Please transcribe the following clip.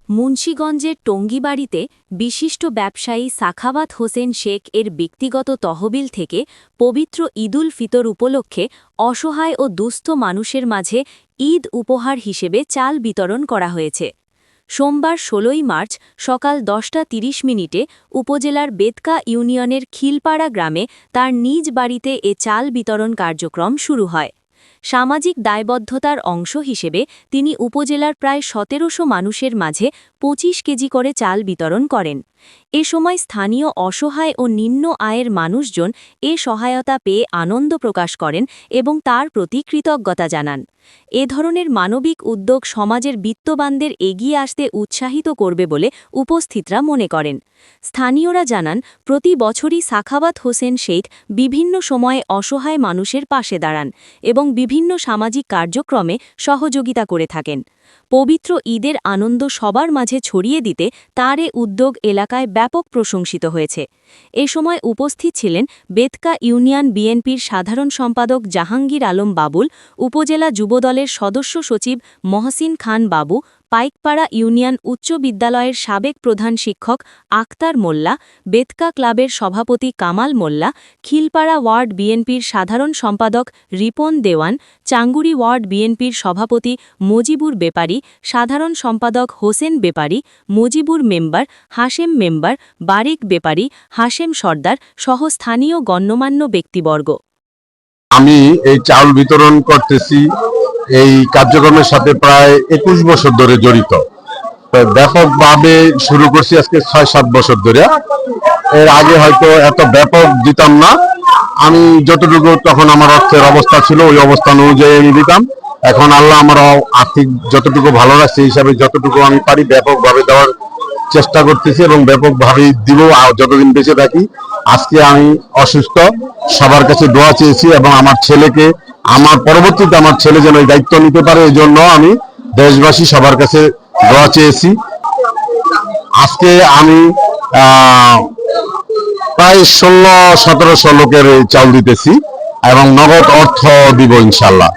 মুন্সিগঞ্জের টঙ্গীবাড়িতে বিশিষ্ট ব্যবসায়ী সাখাওয়াত হোসেন শেখ এর ব্যক্তিগত তহবিল থেকে পবিত্র ঈদুল ফিতর উপলক্ষে অসহায় ও দুস্থ মানুষের মাঝে ঈদ উপহার হিসেবে চাল বিতরণ করা হয়েছে। সোমবার ১৬ই মার্চ সকাল ১০টা ৩০ উপজেলার বেতকা ইউনিয়নের খিলপাড়া গ্রামে তার নিজ বাড়িতে এ চাল বিতরণ কার্যক্রম শুরু হয়। সামাজিক দায়বদ্ধতার অংশ হিসেবে তিনি উপজেলার প্রায় ১৭০০ মানুষের মাঝে ২৫ কেজি করে চাল বিতরণ করেন। এ সময় স্থানীয় অসহায় ও নিম্ন আয়ের মানুষজন এ সহায়তা পেয়ে আনন্দ প্রকাশ করেন এবং তার প্রতি কৃতজ্ঞতা জানান। এ ধরনের মানবিক উদ্যোগ সমাজের বিত্তবানদের এগিয়ে আসতে উৎসাহিত করবে বলে উপস্থিতরা মনে করেন। স্থানীয়রা জানান, প্রতি বছরই সাখাওয়াত হোসেন শেখ বিভিন্ন সময়ে অসহায় মানুষের পাশে দাঁড়ান এবং বিভিন্ন সামাজিক কার্যক্রমে সহযোগিতা করে থাকেন। পবিত্র ঈদের আনন্দ সবার মাঝে ছড়িয়ে দিতে তার এ উদ্যোগ এলাকায় ব্যাপক প্রশংসিত হয়েছে। এ সময় উপস্থিত ছিলেন বেতকা ইউনিয়ন বিএনপির সাধারণ সম্পাদক জাহাঙ্গীর আলম বাবুল, উপজেলা যুবদলের সদস্য সচিব মহসিন খান বাবু, পাইকপাড়া ইউনিয়ন উচ্চ বিদ্যালয়ের সাবেক প্রধান শিক্ষক আক্তার মোল্লা, বেতকা ক্লাবের সভাপতি কামাল মোল্লা, খিলপাড়া ওয়ার্ড বিএনপির সাধারণ সম্পাদক রিপন দেওয়ান, চাঙ্গুড়ি ওয়ার্ড বিএনপির সভাপতি মজিবুর বেপারী, সাধারণ সম্পাদক হোসেন বেপারী, মজিবুর মেম্বার, হাশেম মেম্বার, বারিক বেপারী, হাশেম সর্দার সহ স্থানীয় গণ্যমান্য ব্যক্তিবর্গ। আমি এই চাল বিতরণ করতেছি এই কার্যক্রমের সাথে প্রায় ২১ বছর ধরে জড়িত। ব্যাপকভাবে শুরু করছি আজকে ৬-৭ বছর ধরে। এর আগে হয়তো এত ব্যাপক দিতাম না। আমি যতটুকু তখন আমার অর্থের অবস্থা ছিল ওই অবস্থান অনুযায়ী আমি দিতাম। এখন আল্লাহ আমার আর্থিক যতটুকু ভালো রাখছে হিসাবে যতটুকু আমি পারি ব্যাপকভাবে দেওয়ার চেষ্টা করতেছি এবং ব্যাপকভাবেই দিব যতদিন বেঁচে থাকি। আজকে আমি অসুস্থ, সবার কাছে দোয়া চেয়েছি এবং আমার ছেলেকে, আমার পরবর্তীতে আমার ছেলে যেন এই দায়িত্ব নিতে পারে এই জন্য আমি দেশবাসী সবার কাছে দোয়া চেয়েছি। আজকে আমি প্রায় ১৬-১৭০০ লোকের চাল দিতেছি এবং নগদ অর্থ দিব ইনশাল্লাহ।